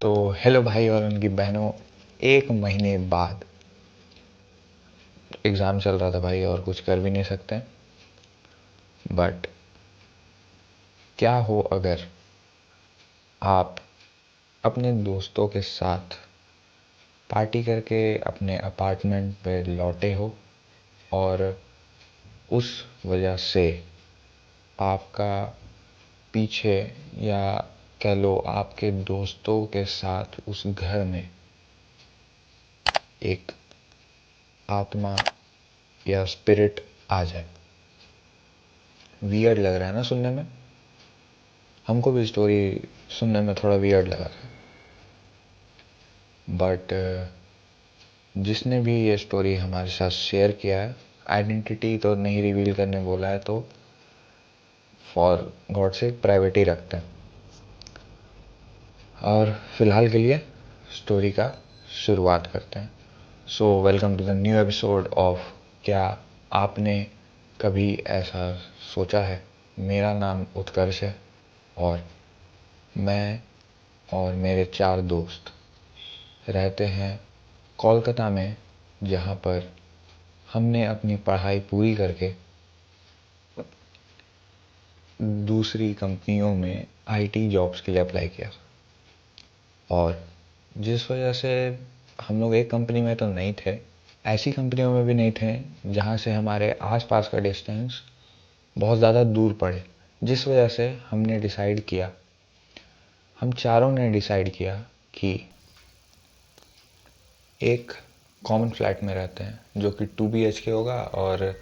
तो हेलो भाई और उनकी बहनों। एक महीने बाद एग्ज़ाम चल रहा था भाई और कुछ कर भी नहीं सकते। बट क्या हो अगर आप अपने दोस्तों के साथ पार्टी करके अपने अपार्टमेंट पे लौटे हो और उस वजह से आपका पीछे या कह लो आपके दोस्तों के साथ उस घर में एक आत्मा या स्पिरिट आ जाए। वियर्ड लग रहा है ना सुनने में? हमको भी स्टोरी सुनने में थोड़ा वियर्ड लगा था। बट जिसने भी ये स्टोरी हमारे साथ शेयर किया है, आइडेंटिटी तो नहीं रिवील करने बोला है, तो फॉर गॉड से प्राइवेट ही रखते हैं। और फिलहाल के लिए स्टोरी का शुरुआत करते हैं। So welcome to the new episode of क्या आपने कभी ऐसा सोचा है। मेरा नाम उत्कर्ष है और मैं और मेरे 4 दोस्त रहते हैं कोलकाता में, जहाँ पर हमने अपनी पढ़ाई पूरी करके दूसरी कंपनियों में आईटी जॉब्स के लिए अप्लाई किया। और जिस वजह से हम लोग एक कंपनी में तो नहीं थे, ऐसी कंपनियों में भी नहीं थे जहाँ से हमारे आसपास का डिस्टेंस बहुत ज़्यादा दूर पड़े। जिस वजह से हम चारों ने डिसाइड किया कि एक कॉमन फ्लैट में रहते हैं जो कि 2 BHK होगा, और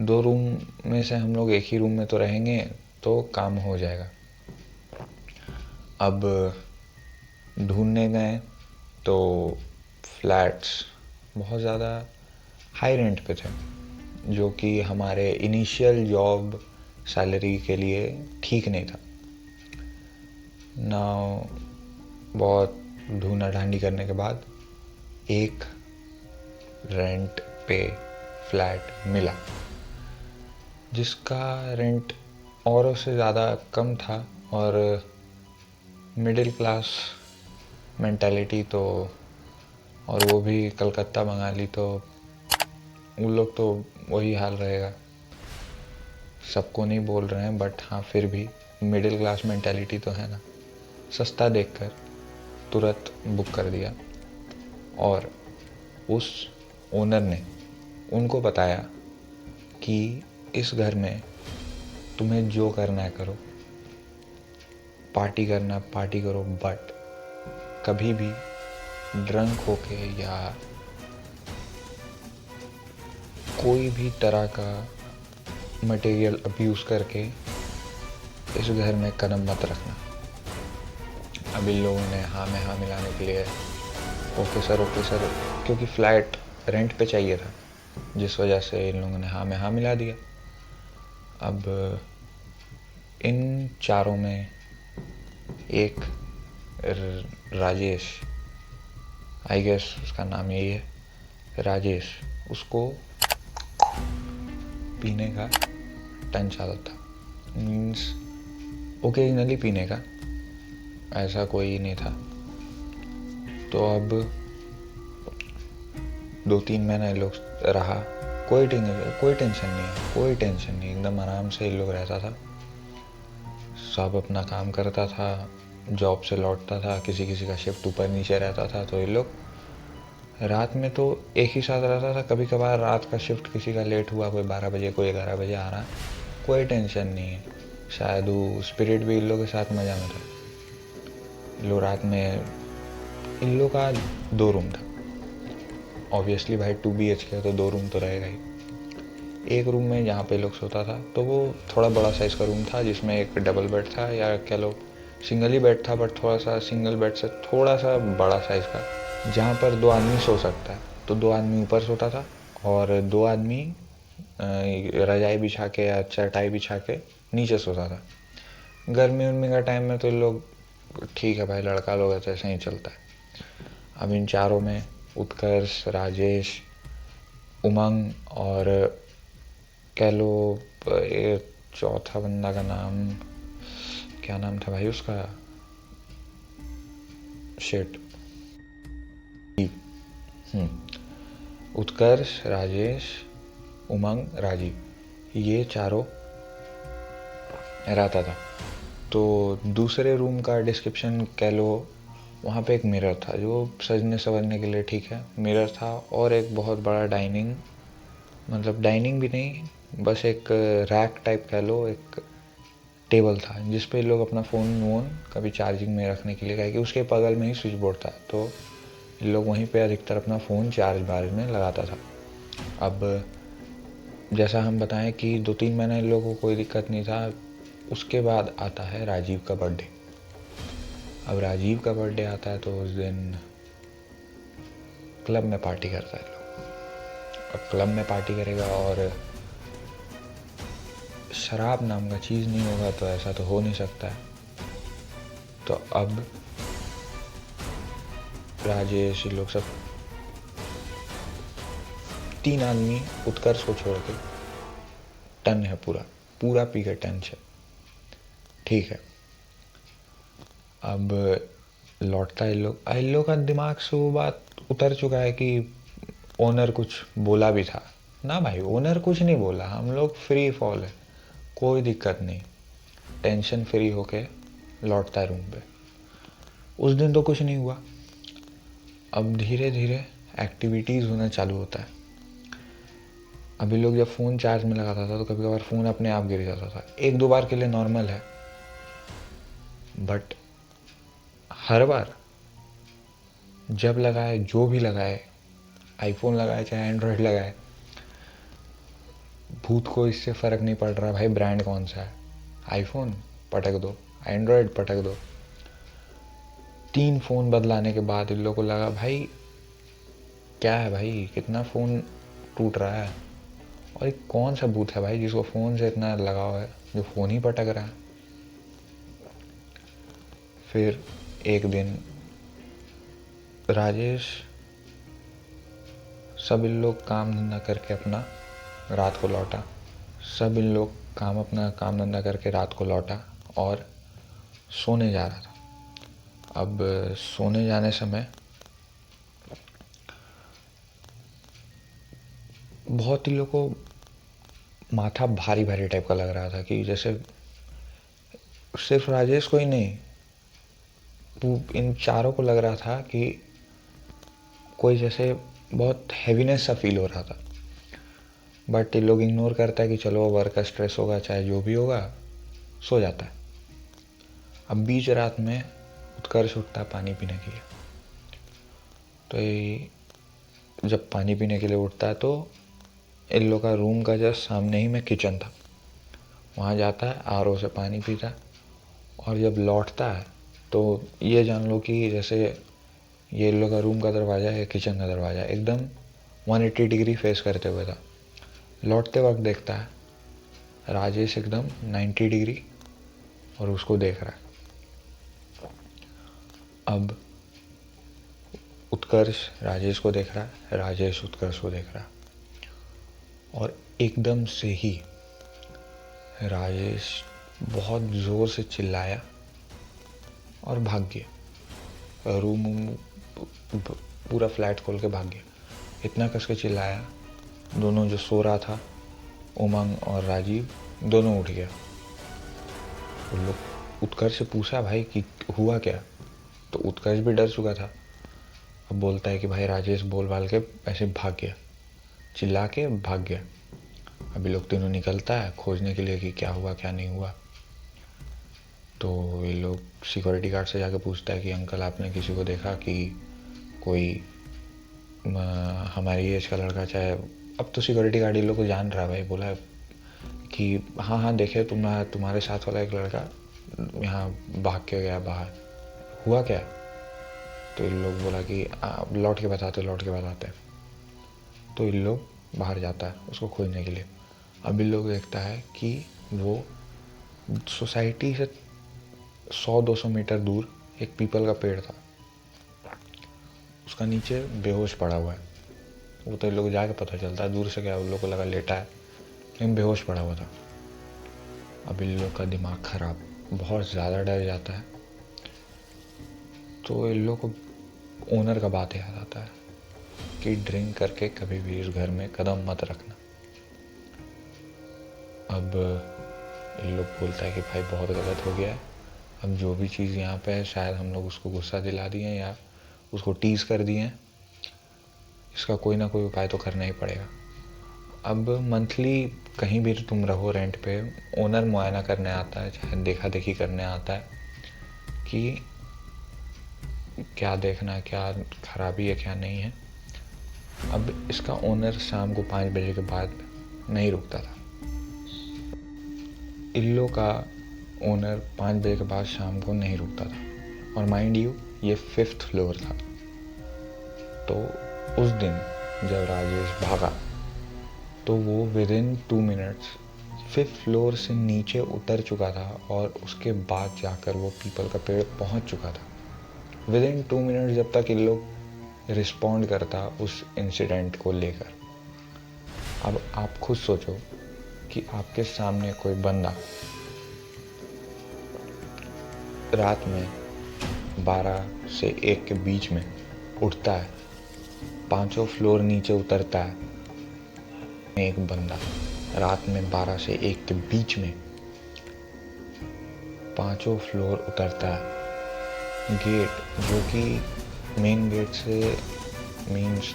2 रूम में से हम लोग एक ही रूम में तो रहेंगे, तो काम हो जाएगा। अब ढूंढने गए तो फ्लैट्स बहुत ज़्यादा हाई रेंट पे थे, जो कि हमारे इनिशियल जॉब सैलरी के लिए ठीक नहीं था ना। बहुत ढूंढा ढांडी करने के बाद एक रेंट पे फ्लैट मिला, जिसका रेंट औरों से ज़्यादा कम था। और मिडिल क्लास मेंटालिटी तो, और वो भी कलकत्ता बंगाली, तो उन लोग तो वही हाल रहेगा। सबको नहीं बोल रहे हैं, बट हाँ फिर भी मिडिल क्लास मेंटालिटी तो है ना। सस्ता देखकर तुरंत बुक कर दिया। और उस ओनर ने उनको बताया कि इस घर में तुम्हें जो करना है करो, पार्टी करना पार्टी करो, बट कभी भी ड्रंक होके या कोई भी तरह का मटेरियल अब्यूज़ करके इस घर में कदम मत रखना। अब इन लोगों ने हाँ में हाँ मिलाने के लिए ओके सर, क्योंकि फ्लैट रेंट पे चाहिए था, जिस वजह से इन लोगों ने हाँ में हाँ मिला दिया। अब इन चारों में एक राजेश, आई गेस उसका नाम यही है, राजेश, उसको पीने का टंच आदत था। मीन्स ओकेजनली पीने का, ऐसा कोई नहीं था। तो अब 2-3 महीना ये लोग रहा, कोई टेंशन नहीं, एकदम आराम से ये लोग रहता था। सब अपना काम करता था, जॉब से लौटता था, किसी किसी का शिफ्ट ऊपर नीचे रहता था, तो ये लोग रात में तो एक ही साथ रहता था। कभी कभार रात का शिफ्ट किसी का लेट हुआ, कोई 12 बजे कोई 11 बजे आ रहा, कोई टेंशन नहीं है। शायद वो स्पिरिट भी इन लोग के साथ मज़ा में था। इन लोग रात में, इन लोग का 2 रूम था। ऑब्वियसली भाई 2 BHK है तो 2 रूम तो रहेगा ही। एक रूम में जहाँ पे लोग सोता था, तो वो थोड़ा बड़ा साइज़ का रूम था, जिसमें एक डबल बेड था, या कह लो सिंगल ही बेड था, बट थोड़ा सा सिंगल बेड से थोड़ा सा बड़ा साइज़ का, जहाँ पर 2 आदमी सो सकता है। तो 2 आदमी ऊपर सोता था और 2 आदमी रजाई बिछा के या चटाई बिछा के नीचे सोता था। गर्मी उर्मी का टाइम में तो लोग, ठीक है भाई लड़का लोग है तो ऐसे ही चलता है। अब इन चारों में उत्कर्ष, राजेश, उमंग और कह लो चौथा बंदा का नाम क्या नाम था भाई उसका, शिट। उत्कर्ष, राजेश, उमंग, राजीव, ये चारों रहता था। तो दूसरे रूम का डिस्क्रिप्शन कह लो, वहाँ पे एक मिरर था जो सजने संवरने के लिए ठीक है, मिरर था, और एक बहुत बड़ा डाइनिंग, मतलब डाइनिंग भी नहीं, बस एक रैक टाइप कह लो, एक टेबल था जिस पे लोग अपना फ़ोन वोन कभी चार्जिंग में रखने के लिए, कहे कि उसके बगल में ही स्विच बोर्ड था, तो लोग वहीं पे अधिकतर अपना फ़ोन चार्ज बार्ज में लगाता था। अब जैसा हम बताएं कि 2-3 महीने इन लोगों को कोई दिक्कत नहीं था। उसके बाद आता है राजीव का बर्थडे। अब राजीव का बर्थडे आता है तो उस दिन क्लब में पार्टी करता है लोग। अब क्लब में पार्टी करेगा और शराब नाम का चीज़ नहीं होगा तो ऐसा तो हो नहीं सकता है। तो अब राजेश, लोग सब 3 आदमी उत्कर्ष को छोड़ के, टन है पूरा पूरा पी के टन है, ठीक है। अब लौटता है इन लोग का दिमाग से वो बात उतर चुका है कि ओनर कुछ बोला भी था ना। भाई ओनर कुछ नहीं बोला, हम लोग फ्री फॉल है, कोई दिक्कत नहीं, टेंशन फ्री होके लौटता है रूम पे। उस दिन तो कुछ नहीं हुआ। अब धीरे धीरे एक्टिविटीज़ होना चालू होता है। अभी लोग जब फ़ोन चार्ज में लगाता था तो कभी कभार फ़ोन अपने आप गिर जाता था, 1-2 बार के लिए नॉर्मल है, बट हर बार जब लगाए, जो भी लगाए, आईफोन लगाए चाहे एंड्रॉयड लगाए, भूत को इससे फ़र्क नहीं पड़ रहा भाई ब्रांड कौन सा है। आईफोन पटक दो, एंड्रॉयड पटक दो। 3 फ़ोन बदलाने के बाद इन लोगों को लगा भाई क्या है भाई, कितना फ़ोन टूट रहा है, और एक कौन सा भूत है भाई जिसको फ़ोन से इतना लगाव है जो फ़ोन ही पटक रहा है। फिर एक दिन राजेश, सब इन लोग काम धंधा करके अपना रात को लौटा, सब इन लोग अपना काम धंधा करके रात को लौटा और सोने जा रहा था। अब सोने जाने समय बहुत ही लोग को माथा भारी भारी टाइप का लग रहा था, कि जैसे सिर्फ राजेश को ही नहीं, इन चारों को लग रहा था कि कोई जैसे बहुत हैवीनेस सा फील हो रहा था। बट ये लोग इग्नोर करता है कि चलो वर्क का स्ट्रेस होगा, चाहे जो भी होगा, सो जाता है। अब बीच रात में उत्कर्ष उठता है पानी पीने के लिए। तो ये जब पानी पीने के लिए उठता है तो इन लोग का रूम का जस्ट सामने ही में किचन था, वहाँ जाता है, आरओ से पानी पीता है, और जब लौटता है तो ये जान लो कि जैसे ये इन लोग का रूम का दरवाज़ा है, किचन का दरवाज़ा एकदम 180 डिग्री फेस करते हुए था। लौटते वक्त देखता है राजेश एकदम 90 डिग्री और उसको देख रहा है। अब उत्कर्ष राजेश को देख रहा है, राजेश उत्कर्ष को देख रहा है, और एकदम से ही राजेश बहुत ज़ोर से चिल्लाया और भाग गया। रूम पूरा फ्लैट खोल के भाग गया। इतना कस के चिल्लाया, दोनों जो सो रहा था, उमंग और राजीव, दोनों उठ गया। उन लोग उत्कर्ष से पूछा भाई कि हुआ क्या, तो उत्कर्ष भी डर चुका था। अब बोलता है कि भाई राजेश बोल बाल के ऐसे भाग गया, चिल्ला के भाग गया। अभी लोग तीनों निकलता है खोजने के लिए कि क्या हुआ क्या नहीं हुआ। तो ये लोग सिक्योरिटी गार्ड से जाके पूछता है कि अंकल आपने किसी को देखा कि कोई हमारी एज का लड़का, चाहे अब तो सिक्योरिटी गार्ड ये लोग को जान रहा है भाई, बोला कि हाँ हाँ देखे तुम्हारे साथ वाला एक लड़का यहाँ भाग के गया बाहर, हुआ क्या। तो इन लोग बोला कि लौट के बताते। तो इन लोग बाहर जाता है उसको खोजने के लिए। अब इन लोग देखता है कि वो सोसाइटी से 100-200 मीटर दूर एक पीपल का पेड़ था, उसका नीचे बेहोश पड़ा हुआ है। वो तो इन लोग जाके पता चलता है, दूर से क्या उन लोग को लगा लेटा है, लेकिन बेहोश पड़ा हुआ था। अब इन लोग का दिमाग खराब, बहुत ज़्यादा डर जाता है। तो इन लोग को ओनर का बात याद आता है कि ड्रिंक करके कभी भी इस घर में कदम मत रखना। अब इन लोग बोलता है कि भाई बहुत गलत हो गया है, अब जो भी चीज़ यहाँ पे है शायद हम लोग उसको गुस्सा दिला दिए हैं या उसको टीज़ कर दिए हैं, इसका कोई ना कोई उपाय तो करना ही पड़ेगा। अब मंथली कहीं भी तुम रहो रेंट पे, ओनर मुआयना करने आता है, चाहे देखा देखी करने आता है कि क्या देखना है, क्या खराबी है क्या नहीं है। अब इसका ओनर शाम को 5 बजे के बाद नहीं रुकता था। इल्लो का ओनर 5 बजे के बाद शाम को नहीं रुकता था, और माइंड यू ये 5th फ्लोर था। तो उस दिन जब राजेश भागा तो वो विदिन 2 मिनट्स 5th फ्लोर से नीचे उतर चुका था, और उसके बाद जाकर वो पीपल का पेड़ पहुंच चुका था। विदिन 2 मिनट्स जब तक इन लोग रिस्पॉन्ड करता उस इंसिडेंट को लेकर। अब आप खुद सोचो कि आपके सामने कोई बंदा रात में 12 से 1 के बीच में उठता है, 5 फ्लोर नीचे उतरता है। एक बंदा रात में 12 से 1 के बीच में 5 फ्लोर उतरता है, गेट जो कि मेन गेट से मीन्स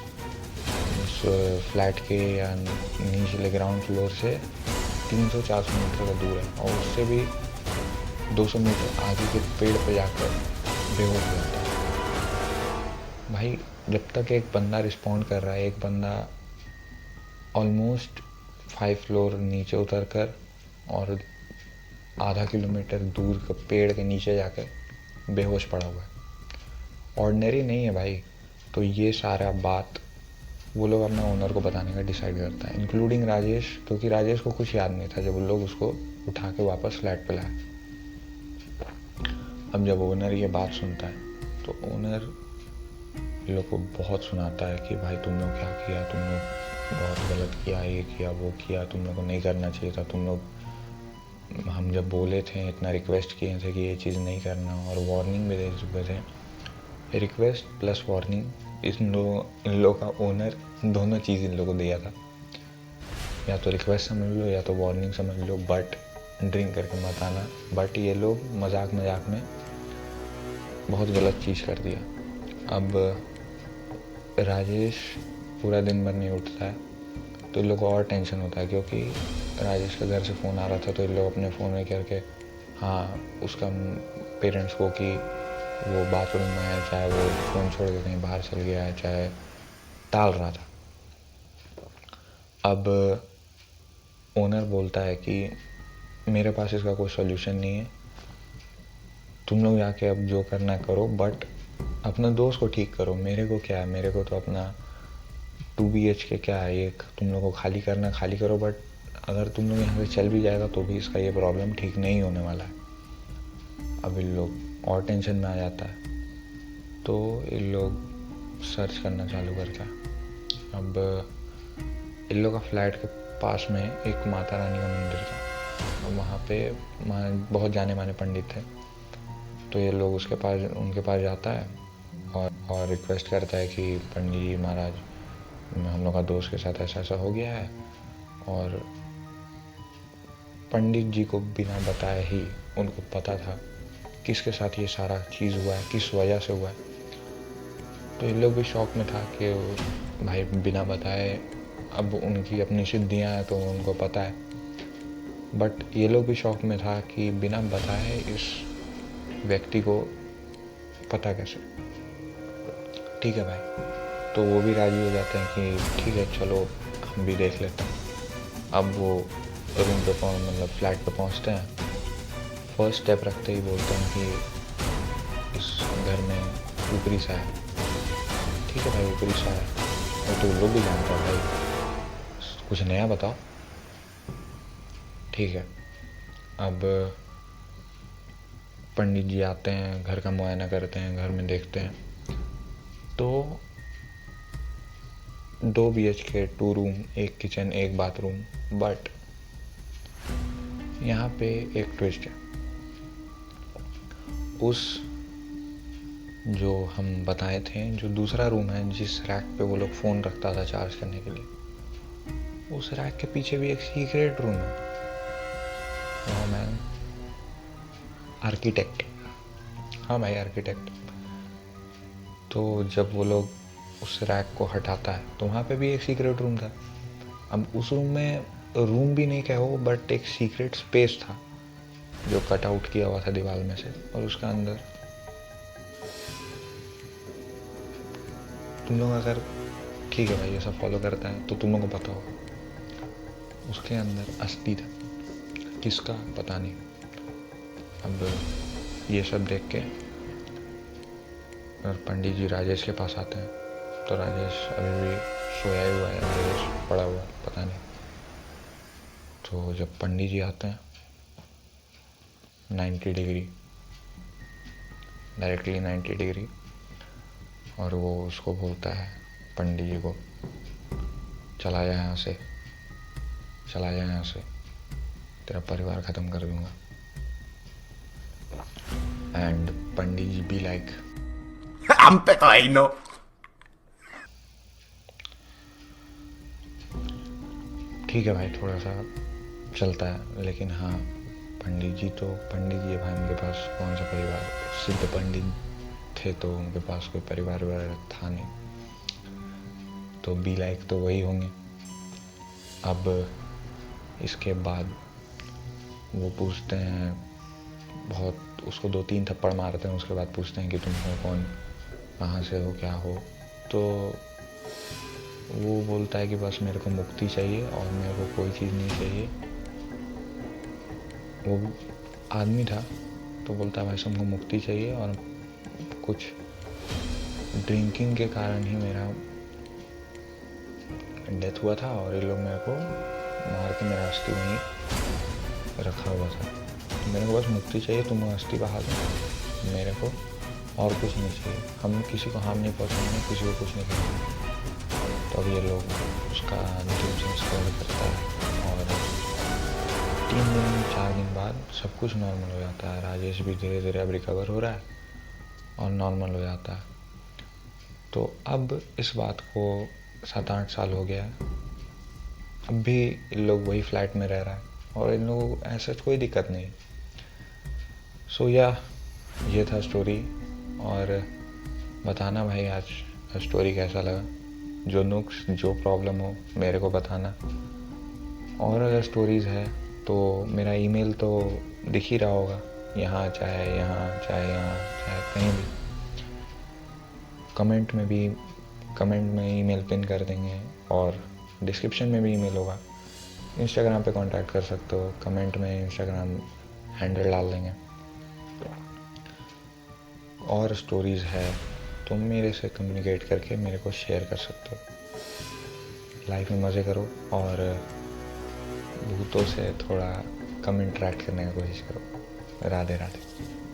फ्लैट के या नीचे ग्राउंड फ्लोर से 300-400 मीटर का दूर है, और उससे भी 200 मीटर आगे के पेड़ पे जाकर बेहोश हो जाता है। भाई जब तक एक बंदा रिस्पॉन्ड कर रहा है, एक बंदा ऑलमोस्ट 5 फ्लोर नीचे उतरकर और आधा किलोमीटर दूर के पेड़ के नीचे जाकर बेहोश पड़ा हुआ है, ऑर्डिनरी नहीं है भाई। तो ये सारा बात वो लोग अपना ओनर को बताने का डिसाइड करता है, इंक्लूडिंग राजेश, क्योंकि राजेश को कुछ याद नहीं था जब वो लोग उसको उठा के वापस फ्लैट पे लाए। अब जब ओनर ये बात सुनता है तो ओनर इन लोग को बहुत सुनाता है कि भाई तुम लोग क्या किया, तुम लोग बहुत गलत किया, ये किया वो किया, तुम लोग को नहीं करना चाहिए था, तुम लोग हम जब बोले थे इतना रिक्वेस्ट किए थे कि ये चीज़ नहीं करना, और वार्निंग भी दे चुके थे। रिक्वेस्ट प्लस वार्निंग इन लोगों का ओनर दोनों चीज़ इन लोगों को दिया था, या तो रिक्वेस्ट समझ लो या तो वार्निंग समझ लो, बट ड्रिंक करके मत आना। बट ये लोग मजाक मजाक में बहुत गलत चीज़ कर दिया। अब राजेश पूरा दिन भर नहीं उठता है, तो इन लोग को और टेंशन होता है, क्योंकि राजेश के घर से फ़ोन आ रहा था, तो इन लोग अपने फ़ोन में करके हाँ उसका पेरेंट्स को कि वो बाथरूम में है, चाहे वो फ़ोन छोड़ के कहीं बाहर चल गया है, चाहे टाल रहा था। अब ओनर बोलता है कि मेरे पास इसका कोई सॉल्यूशन नहीं है, तुम लोग जाके अब जो करना है करो, बट अपने दोस्त को ठीक करो, मेरे को क्या है, मेरे को तो अपना 2 BHK क्या है, एक तुम लोग को खाली करना खाली करो, बट अगर तुम लोग यहाँ से चल भी जाएगा तो भी इसका ये प्रॉब्लम ठीक नहीं होने वाला है। अब इन लोग और टेंशन में आ जाता है, तो इन लोग सर्च करना चालू करता है। अब इन लोग का फ्लैट के पास में एक माता रानी का मंदिर था, और वहाँ पे बहुत जाने माने पंडित थे। तो ये लोग उनके पास जाता है और रिक्वेस्ट करता है कि पंडित जी महाराज, हम लोग का दोस्त के साथ ऐसा ऐसा हो गया है, और पंडित जी को बिना बताए ही उनको पता था किसके साथ ये सारा चीज़ हुआ है, किस वजह से हुआ है। तो ये लोग भी शौक में था कि भाई बिना बताए, अब उनकी अपनी सिद्धियाँ हैं तो उनको पता है, बट ये लोग भी शौक में था कि बिना बताए इस व्यक्ति को पता कैसे। ठीक है भाई, तो वो भी राजी हो जाते हैं कि ठीक है चलो हम भी देख लेते हैं। अब वो रूम पे मतलब फ्लैट पे पहुंचते हैं, फर्स्ट स्टेप रखते ही बोलते हैं कि इस घर में ऊपरी सा है। ठीक है भाई, ऊपरी सा है, और तो लोग भी जानते हैं भाई, कुछ नया बताओ। ठीक है, अब पंडित जी आते हैं, घर का मुआयना करते हैं, घर में देखते हैं, तो 2 BHK 2 room, 1 kitchen 1 bathroom. But यहाँ पे एक ट्विस्ट है, उस जो हम बताए थे, जो दूसरा रूम है जिस रैक पे वो लोग फ़ोन रखता था चार्ज करने के लिए, उस रैक के पीछे भी एक सीक्रेट रूम है। हाँ मैन, आर्किटेक्ट। हाँ भाई, आर्किटेक्ट। तो जब वो लोग उस रैक को हटाता है तो वहाँ पे भी एक सीक्रेट रूम था। अब उस रूम भी नहीं कहो, बट एक सीक्रेट स्पेस था जो कट आउट किया हुआ था दीवार में से, और उसका अंदर तुम लोग अगर, ठीक है भाई, ये सब फॉलो करता है तो तुम लोग को पता होगा, उसके अंदर अस्थि था। किसका पता नहीं। अब ये सब देख के और पंडित जी राजेश के पास आते हैं, तो राजेश अभी भी सोया ही हुआ है, राजेश पड़ा हुआ है, पता नहीं। तो जब पंडित जी आते हैं 90 डिग्री, डायरेक्टली 90 डिग्री, और वो उसको बोलता है, पंडित जी को, चला जा यहाँ से, चला जा यहाँ से, तेरा परिवार ख़त्म कर दूंगा। And Pandit G be like, हम पे तो आई नो। ठीक है भाई, थोड़ा सा चलता है, लेकिन हाँ, पंडित जी है भाई, उनके पास कौन सा परिवार, सिद्ध पंडित थे तो उनके पास कोई परिवार वगैरह था नहीं, तो बी लाइक तो वही होंगे। अब इसके बाद वो पूछते हैं, बहुत उसको 2-3 थप्पड़ मारते हैं, उसके बाद पूछते हैं कि तुम हो कौन, कहाँ से हो, क्या हो। तो वो बोलता है कि बस मेरे को मुक्ति चाहिए और मेरे को कोई चीज़ नहीं चाहिए। वो आदमी था, तो बोलता है भाई सबको मुक्ति चाहिए, और कुछ ड्रिंकिंग के कारण ही मेरा डेथ हुआ था, और ये लोग मेरे को मार के मेरा अस्थि वहीं रखा हुआ था। तो मेरे को बस मुक्ति चाहिए, तुम अस्थि बहा दो, मेरे को और कुछ नहीं चाहिए, हम किसी को हार्म नहीं पहुँचाएंगे, किसी को कुछ नहीं करेंगे। तो अब ये लोग उसका अंतिम संस्कार करता है, और 3-4 दिन बाद सब कुछ नॉर्मल हो जाता है। राजेश भी धीरे धीरे अब रिकवर हो रहा है और नॉर्मल हो जाता है। तो अब इस बात को 7-8 साल हो गया है, अब भी इन लोग वही फ्लैट में रह रहा है, और इन लोगों ऐसा कोई दिक्कत नहीं। सो या ये था स्टोरी, और बताना भाई आज स्टोरी कैसा लगा, जो नुक्स, जो प्रॉब्लम हो मेरे को बताना। और अगर स्टोरीज़ है तो मेरा ईमेल तो दिख ही रहा होगा, यहाँ चाहे यहाँ, चाहे यहाँ, चाहे कहीं भी, कमेंट में ईमेल पिन कर देंगे, और डिस्क्रिप्शन में भी ईमेल होगा। इंस्टाग्राम पे कांटेक्ट कर सकते हो, कमेंट में इंस्टाग्राम हैंडल डाल देंगे। और स्टोरीज़ है तुम मेरे से कम्युनिकेट करके मेरे को शेयर कर सकते हो। लाइफ में मज़े करो, और भूतों से थोड़ा कम इंटरेक्ट करने की कोशिश करो। राधे राधे।